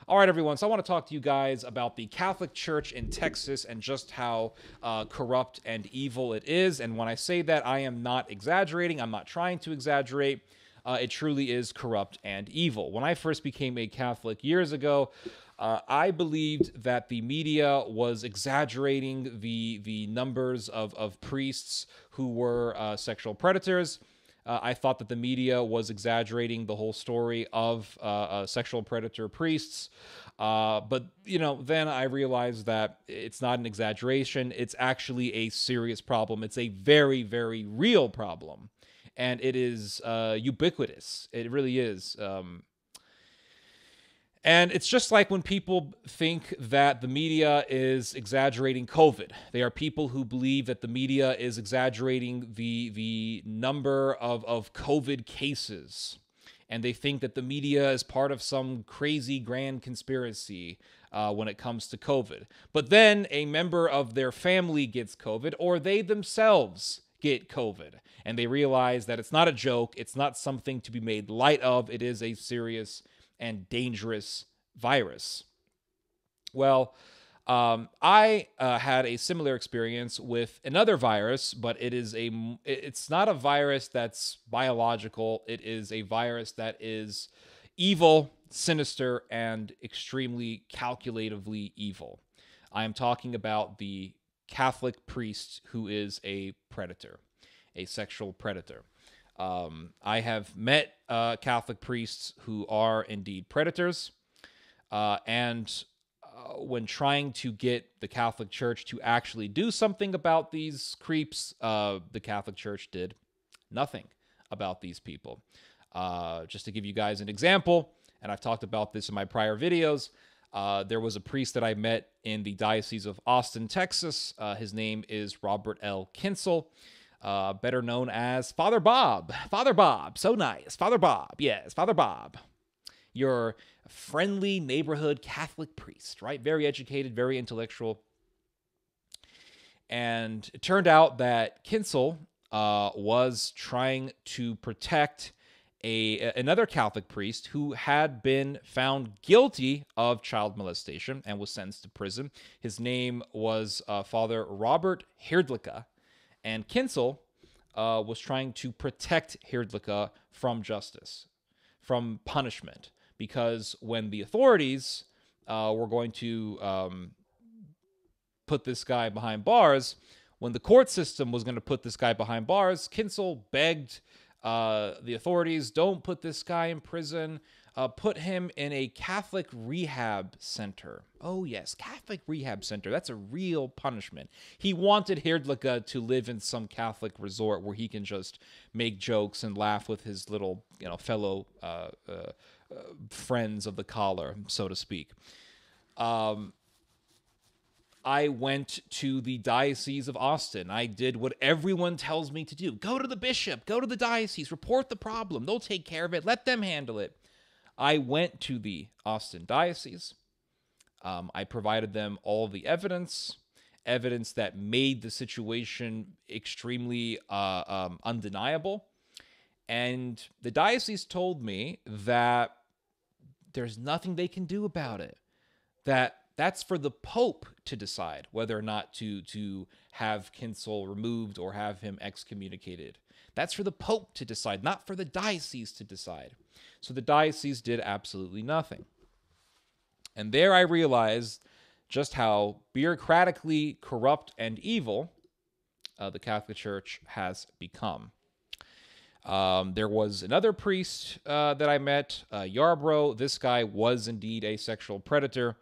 All right, everyone. So I want to talk to you guys about the Catholic Church in Texas and just how corrupt and evil it is. And when I say that, I am not exaggerating. I'm not trying to exaggerate. It truly is corrupt and evil. When I first became a Catholic years ago, I believed that the media was exaggerating the numbers of priests who were sexual predators. I thought that the media was exaggerating the whole story of sexual predator priests. But, then I realized that it's not an exaggeration. It's actually a serious problem. It's a very, very real problem. And it is ubiquitous. It really is. And it's just like when people think that the media is exaggerating COVID. They are people who believe that the media is exaggerating the number of COVID cases. And they think that the media is part of some crazy grand conspiracy when it comes to COVID. But then a member of their family gets COVID, or they themselves get COVID. And they realize that it's not a joke. It's not something to be made light of. It is a serious and dangerous virus. Well, I had a similar experience with another virus, but it's not a virus that's biological. It is a virus that is evil, sinister, and extremely calculatively evil. I am talking about the Catholic priest who is a predator, a sexual predator. I have met Catholic priests who are indeed predators, and when trying to get the Catholic Church to actually do something about these creeps, the Catholic Church did nothing about these people. Just to give you guys an example, and I've talked about this in my prior videos, there was a priest that I met in the Diocese of Austin, Texas. His name is Robert L. Kinsel. Better known as Father Bob. Father Bob. So nice. Father Bob. Yes, Father Bob. Your friendly neighborhood Catholic priest, right? Very educated, very intellectual. And it turned out that Kinsel was trying to protect another Catholic priest who had been found guilty of child molestation and was sentenced to prison. His name was Father Robert Hrdlicka. And Kinsel was trying to protect Hrdlicka from justice, from punishment, because when the authorities were going to put this guy behind bars, when the court system was going to put this guy behind bars, Kinsel begged the authorities, don't put this guy in prison. Put him in a Catholic rehab center. Oh, yes, Catholic rehab center. That's a real punishment. He wanted Hrdlicka to live in some Catholic resort where he can just make jokes and laugh with his little, fellow friends of the collar, so to speak. I went to the Diocese of Austin. I did what everyone tells me to do. Go to the bishop. Go to the diocese. Report the problem. They'll take care of it. Let them handle it. I went to the Austin Diocese. I provided them all the evidence that made the situation extremely undeniable. And the diocese told me that there's nothing they can do about it. That's for the Pope to decide whether or not to have Kinsel removed or have him excommunicated. That's for the Pope to decide, not for the diocese to decide. So the diocese did absolutely nothing. And there I realized just how bureaucratically corrupt and evil the Catholic Church has become. There was another priest that I met, Yarbrough. This guy was indeed a sexual predator.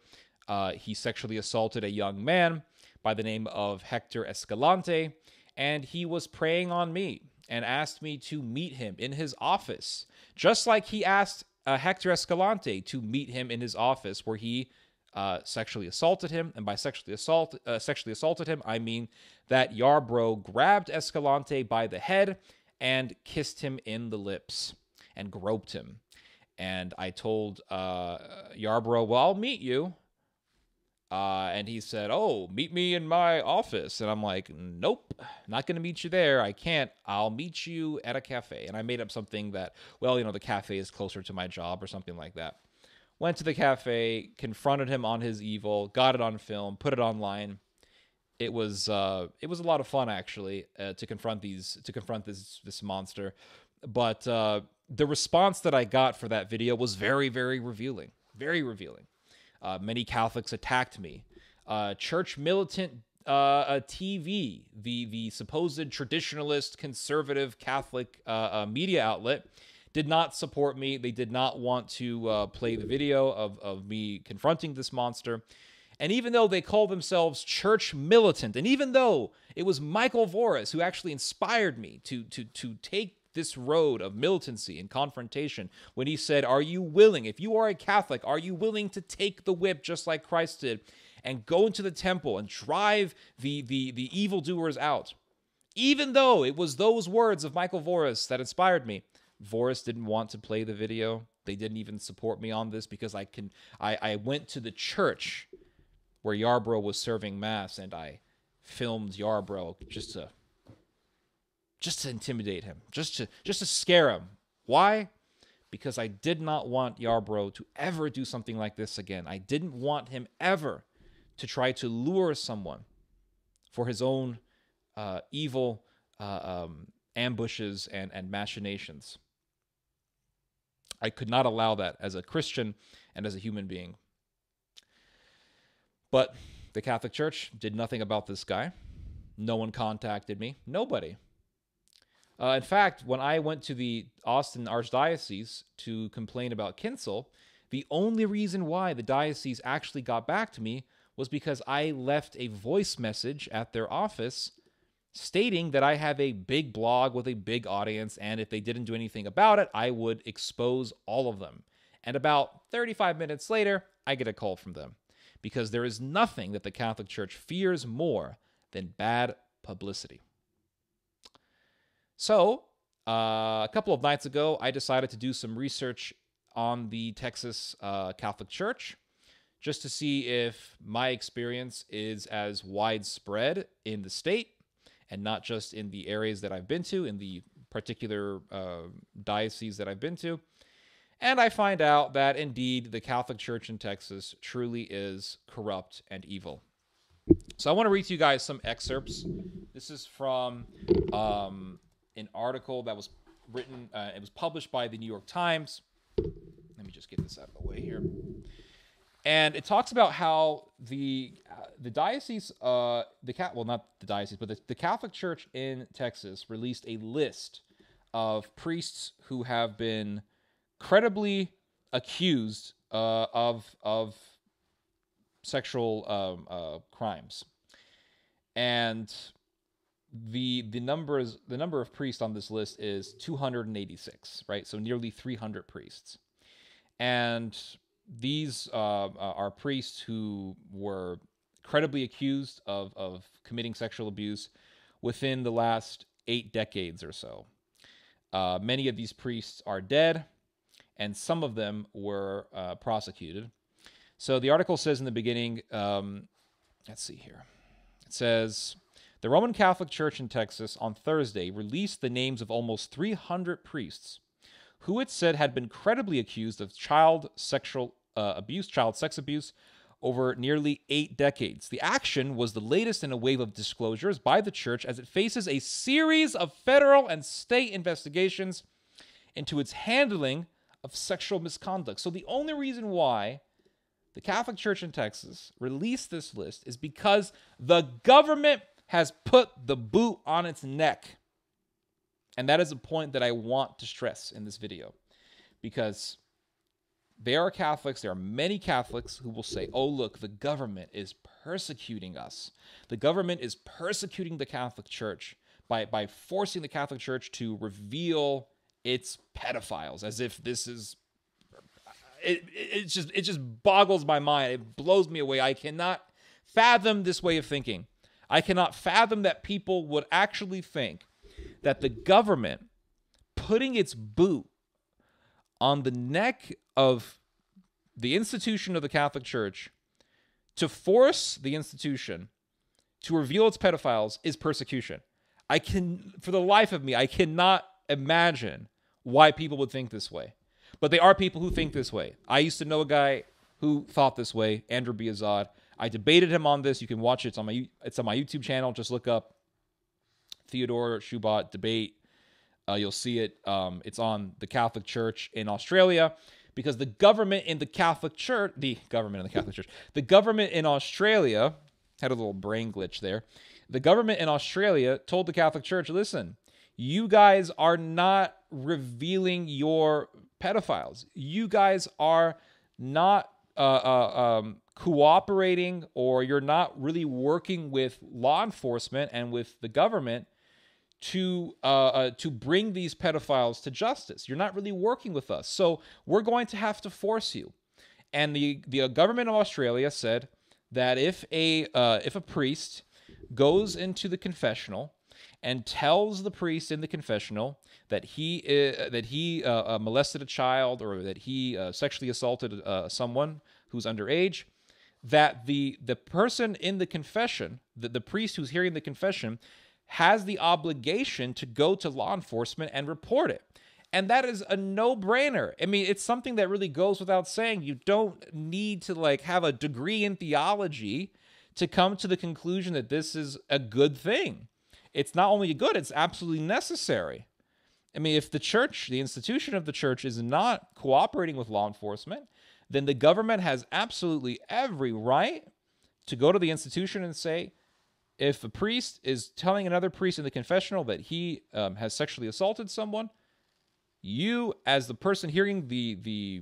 He sexually assaulted a young man by the name of Hector Escalante, and he was preying on me and asked me to meet him in his office, just like he asked Hector Escalante to meet him in his office where he sexually assaulted him. And by sexually assaulted him, I mean that Yarbrough grabbed Escalante by the head and kissed him in the lips and groped him. And I told Yarbrough, well, I'll meet you. And he said, oh, meet me in my office. And I'm like, nope, not going to meet you there. I can't. I'll meet you at a cafe. And I made up something that, well, the cafe is closer to my job or something like that. Went to the cafe, confronted him on his evil, got it on film, put it online. It was a lot of fun, actually, to confront this monster. But the response that I got for that video was very, very revealing. Very revealing. Many Catholics attacked me. Church Militant TV, the supposed traditionalist, conservative Catholic media outlet, did not support me. They did not want to play the video of me confronting this monster. And even though they call themselves Church Militant, and even though it was Michael Voris who actually inspired me to take this road of militancy and confrontation, when he said, are you willing, if you are a Catholic, are you willing to take the whip just like Christ did and go into the temple and drive the evildoers out? Even though it was those words of Michael Voris that inspired me, Voris didn't want to play the video. They didn't even support me on this because I went to the church where Yarbrough was serving mass, and I filmed Yarbrough just to intimidate him, just to scare him. Why? Because I did not want Yarbrough to ever do something like this again. I didn't want him ever to try to lure someone for his own evil ambushes and machinations. I could not allow that as a Christian and as a human being. But the Catholic Church did nothing about this guy. No one contacted me. Nobody. In fact, when I went to the Austin Archdiocese to complain about Kinsel, the only reason why the diocese actually got back to me was because I left a voice message at their office stating that I have a big blog with a big audience, and if they didn't do anything about it, I would expose all of them. And about 35 minutes later, I get a call from them, because there is nothing that the Catholic Church fears more than bad publicity. So, a couple of nights ago, I decided to do some research on the Texas Catholic Church, just to see if my experience is as widespread in the state and not just in the areas that I've been to, in the particular diocese that I've been to. And I find out that, indeed, the Catholic Church in Texas truly is corrupt and evil. So I want to read to you guys some excerpts. This is from an article that was written, it was published by the New York Times. Let me just get this out of the way here. And it talks about how the diocese, well, not the diocese, but the Catholic Church in Texas released a list of priests who have been credibly accused of sexual crimes, and the number of priests on this list is 286, right? So nearly 300 priests, and these are priests who were credibly accused of committing sexual abuse within the last 8 decades or so. Many of these priests are dead, and some of them were prosecuted. So the article says in the beginning, let's see here. It says, the Roman Catholic Church in Texas on Thursday released the names of almost 300 priests who it said had been credibly accused of child sex abuse over nearly 8 decades. The action was the latest in a wave of disclosures by the church as it faces a series of federal and state investigations into its handling of sexual misconduct. So the only reason why the Catholic Church in Texas released this list is because the government has put the boot on its neck. And that is a point that I want to stress in this video, because there are Catholics, there are many Catholics who will say, oh, look, the government is persecuting us. The government is persecuting the Catholic Church by forcing the Catholic Church to reveal its pedophiles, as if this is... It just boggles my mind. It blows me away. I cannot fathom this way of thinking. I cannot fathom that people would actually think that the government putting its boot on the neck of the institution of the Catholic Church to force the institution to reveal its pedophiles is persecution. For the life of me, I cannot imagine why people would think this way. But they are people who think this way. I used to know a guy who thought this way, Andrew Biazad. I debated him on this. You can watch it. It's on my YouTube channel. Just look up Theodore Shubot debate. You'll see it. It's on the Catholic Church in Australia, because the government in Australia had a little brain glitch there. The government in Australia told the Catholic Church, listen, you guys are not revealing your pedophiles. You guys are not cooperating, or you're not really working with law enforcement and with the government to bring these pedophiles to justice. You're not really working with us, so we're going to have to force you. And the government of Australia said that if a priest goes into the confessional and tells the priest in the confessional that he molested a child, or that he sexually assaulted someone who's underage, that the person in the confession, the priest who's hearing the confession, has the obligation to go to law enforcement and report it. And that is a no-brainer. I mean, it's something that really goes without saying. You don't need to have a degree in theology to come to the conclusion that this is a good thing. It's not only good, it's absolutely necessary. I mean, if the church, the institution of the church, is not cooperating with law enforcement, then the government has absolutely every right to go to the institution and say, if a priest is telling another priest in the confessional that he has sexually assaulted someone, you, as the person hearing this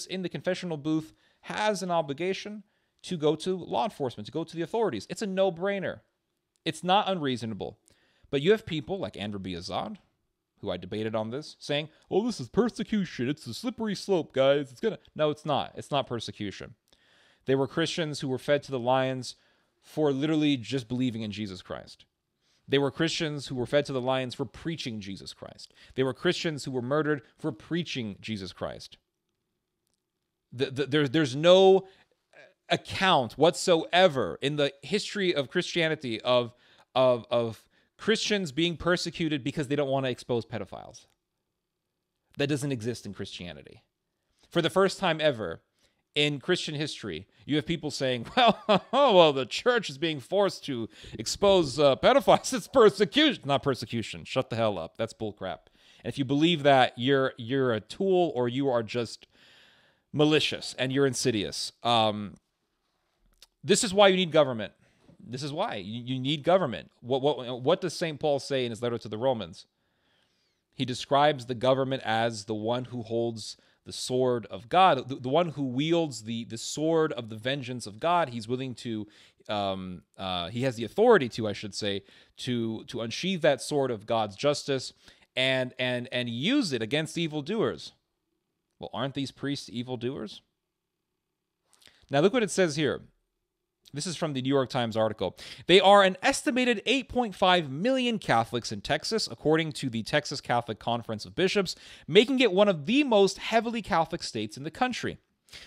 in the confessional booth, has an obligation to go to law enforcement, to go to the authorities. It's a no-brainer. It's not unreasonable. But you have people like Andrew Biazad, who I debated on this, saying, oh, this is persecution. It's a slippery slope, guys. No, it's not. It's not persecution. They were Christians who were fed to the lions for literally just believing in Jesus Christ. They were Christians who were fed to the lions for preaching Jesus Christ. They were Christians who were murdered for preaching Jesus Christ. There's no account whatsoever in the history of Christianity of Christians being persecuted because they don't want to expose pedophiles. That doesn't exist in Christianity. For the first time ever in Christian history, you have people saying, well, the church is being forced to expose pedophiles. It's persecution. Not persecution. Shut the hell up. That's bullcrap. And if you believe that, you're a tool, or you are just malicious and you're insidious. This is why you need government. This is why you need government. What does St. Paul say in his letter to the Romans? He describes the government as the one who holds the sword of God, the one who wields the sword of the vengeance of God. He's willing to, he has the authority to, I should say, to unsheathe that sword of God's justice and use it against evildoers. Well, aren't these priests evildoers? Now look what it says here. This is from the New York Times article. They are an estimated 8.5 million Catholics in Texas, according to the Texas Catholic Conference of Bishops, making it one of the most heavily Catholic states in the country.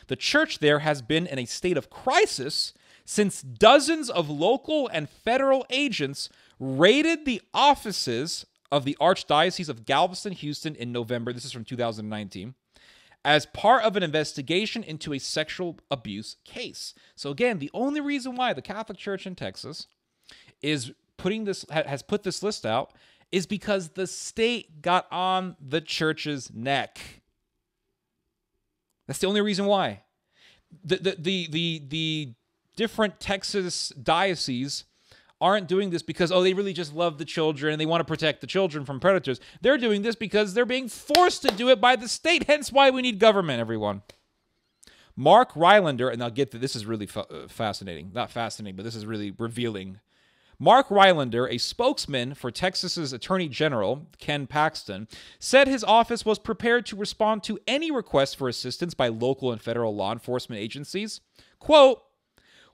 The church there has been in a state of crisis since dozens of local and federal agents raided the offices of the Archdiocese of Galveston-Houston in November. This is from 2019. As part of an investigation into a sexual abuse case. So again, the only reason why the Catholic Church in Texas is has put this list out is because the state got on the church's neck. That's the only reason why. The different Texas dioceses aren't doing this because, they really just love the children and they want to protect the children from predators. They're doing this because they're being forced to do it by the state, hence why we need government, everyone. Mark Rylander, and I'll get to this, is really fascinating. Not fascinating, but this is really revealing. Mark Rylander, a spokesman for Texas's Attorney General, Ken Paxton, said his office was prepared to respond to any request for assistance by local and federal law enforcement agencies. Quote,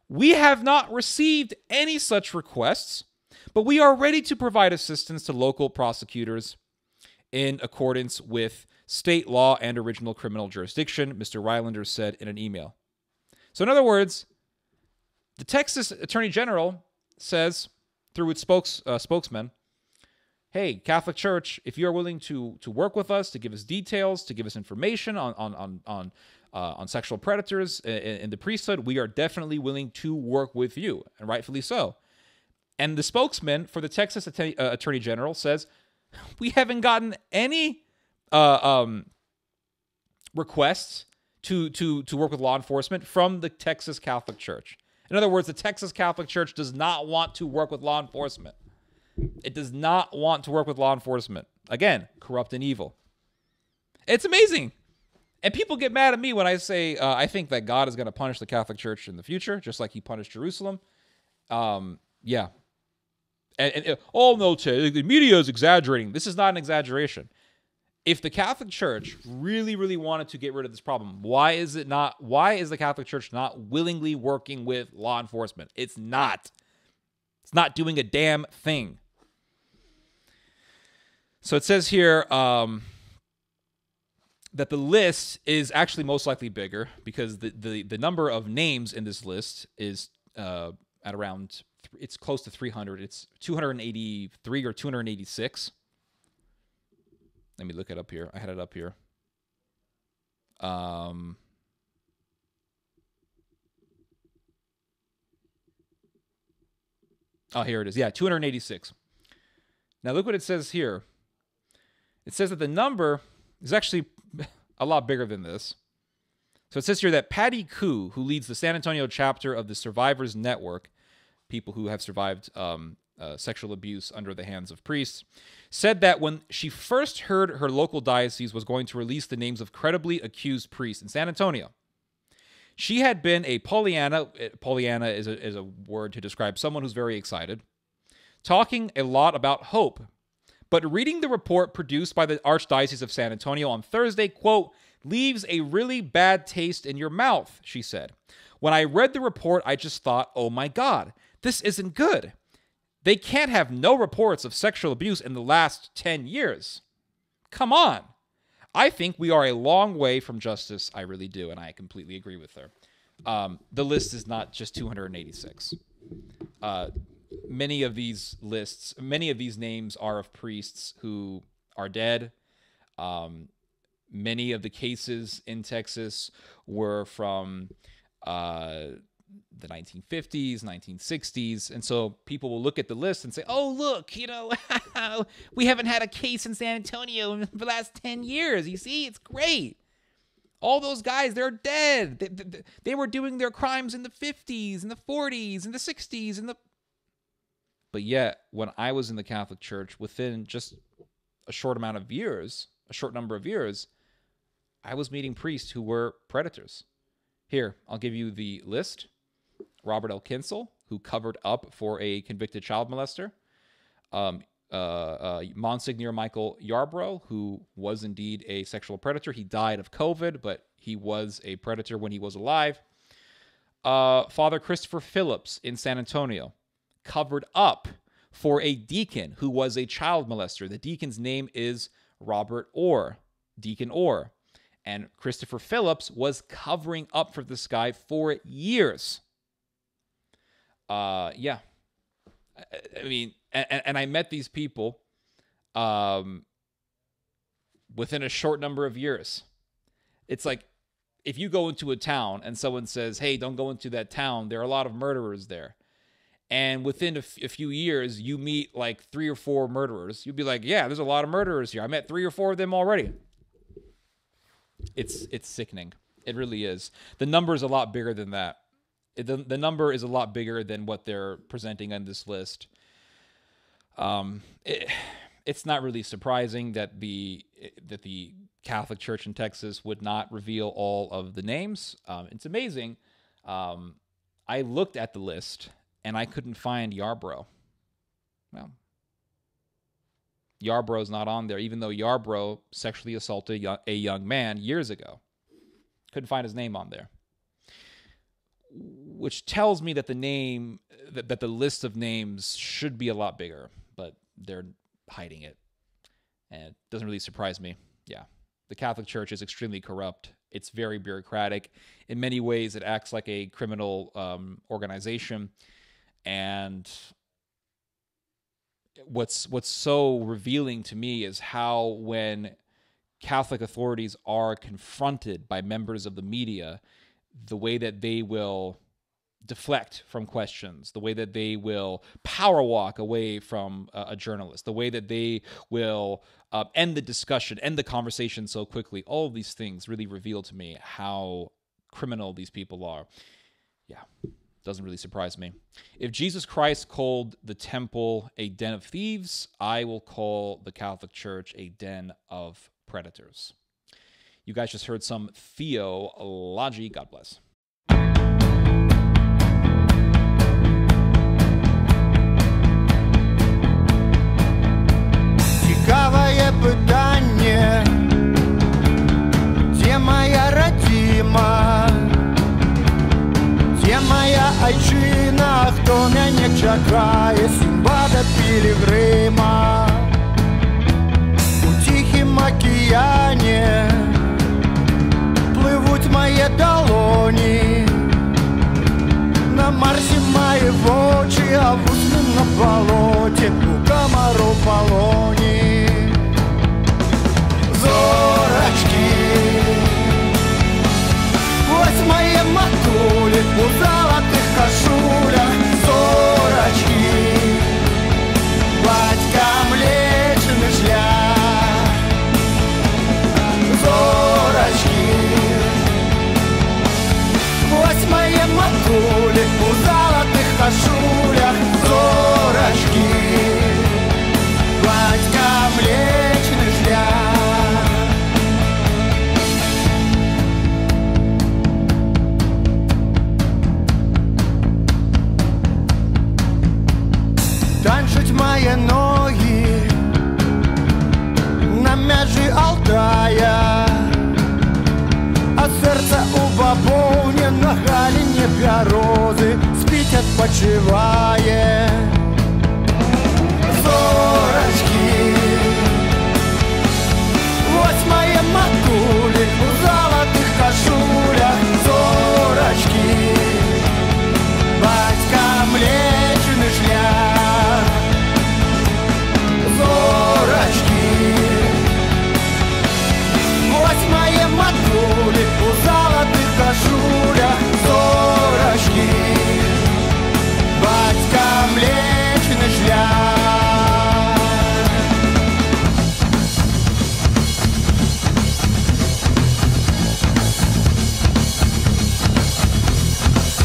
"We have not received any such requests, but we are ready to provide assistance to local prosecutors in accordance with state law and original criminal jurisdiction," Mr. Rylander said in an email. So in other words, the Texas Attorney General says, through its spokesman, hey, Catholic Church, if you're willing to work with us, to give us details, to give us information on sexual predators in the priesthood, we are definitely willing to work with you, and rightfully so. And the spokesman for the Texas Attorney General says, we haven't gotten any requests to work with law enforcement from the Texas Catholic Church. In other words, the Texas Catholic Church does not want to work with law enforcement. It does not want to work with law enforcement. Again, corrupt and evil. It's amazing. And people get mad at me when I say I think that God is going to punish the Catholic Church in the future, just like he punished Jerusalem. Yeah. Oh, no, the media is exaggerating. This is not an exaggeration. If the Catholic Church really, really wanted to get rid of this problem, why is the Catholic Church not willingly working with law enforcement? It's not. It's not doing a damn thing. So it says here that the list is actually most likely bigger because the number of names in this list is at around, it's close to 300. It's 283 or 286. Let me look it up here. I had it up here. Oh, here it is. Yeah, 286. Now look what it says here. It says that the number is actually a lot bigger than this. So it says here that Patty Koo, who leads the San Antonio chapter of the Survivors Network, people who have survived sexual abuse under the hands of priests, said that when she first heard her local diocese was going to release the names of credibly accused priests in San Antonio, she had been a Pollyanna. Pollyanna is a word to describe someone who's very excited, talking a lot about hope. But reading the report produced by the Archdiocese of San Antonio on Thursday, quote, leaves a really bad taste in your mouth, she said. When I read the report, I just thought, oh my God, this isn't good. They can't have no reports of sexual abuse in the last 10 years. Come on. I think we are a long way from justice. I really do, and I completely agree with her. The list is not just 286. Many of these names are of priests who are dead. Many of the cases in Texas were from the 1950s, 1960s. And so people will look at the list and say, oh, look, we haven't had a case in San Antonio in the last 10 years. You see, it's great. All those guys, they're dead. They were doing their crimes in the 50s, in the 40s, in the 60s, But yet, when I was in the Catholic Church, within just a short number of years, I was meeting priests who were predators. Here, I'll give you the list. Robert L. Kinsel, who covered up for a convicted child molester. Monsignor Michael Yarbrough, who was indeed a sexual predator. He died of COVID, but he was a predator when he was alive. Father Christopher Phillips in San Antonio covered up for a deacon who was a child molester. The deacon's name is Robert Orr, Deacon Orr. And Christopher Phillips was covering up for this guy for years. Yeah. I mean, and I met these people within a short number of years. It's like if you go into a town and someone says, hey, don't go into that town, there are a lot of murderers there. And within a few years, you meet like 3 or 4 murderers. You'd be like, yeah, there's a lot of murderers here. I met 3 or 4 of them already. It's sickening. It really is. The number is a lot bigger than that. The number is a lot bigger than what they're presenting on this list. It's not really surprising that the Catholic Church in Texas would not reveal all of the names. It's amazing. I looked at the list and I couldn't find Yarbrough. Well, Yarbrough's not on there, even though Yarbrough sexually assaulted a young man years ago. Couldn't find his name on there. Which tells me that the list of names should be a lot bigger, but they're hiding it. And it doesn't really surprise me. Yeah. The Catholic Church is extremely corrupt. It's very bureaucratic. In many ways, it acts like a criminal organization. And what's so revealing to me is how when Catholic authorities are confronted by members of the media, the way that they will deflect from questions, the way that they will power walk away from a journalist, the way that they will end the discussion, end the conversation so quickly. All of these things really reveal to me how criminal these people are. Yeah, doesn't really surprise me. If Jesus Christ called the temple a den of thieves, I will call the Catholic Church a den of predators. You guys just heard some theology. God bless. Цікаве питання, де моя родима, де моя айчина, хто мене чекає, Симбада Пілігрима. У тихім океані пливуть мої долоні, на Марсі мої очі, а вусни на болоті, у комару полоні. Зорочки, ось мої матулі у золотих кашулях. Зорочки, батька Млечний шлях. Зорочки, ось мої матулі у золотих кашулях. Зорочки, батька Млечний шлях. Танчуть мої ноги на межі Алтая, а серце у бабовні на галіні бярози спить, відпочиває. Зорочки, ось мої матулі у золотих кашулях. Зорочки, батька Млечний шлях. Зорочки, ось мої матулі у золотих кашулях. Зорочки, батька Млечний шлях.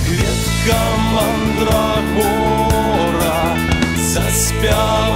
Квітка мандрагора заспяла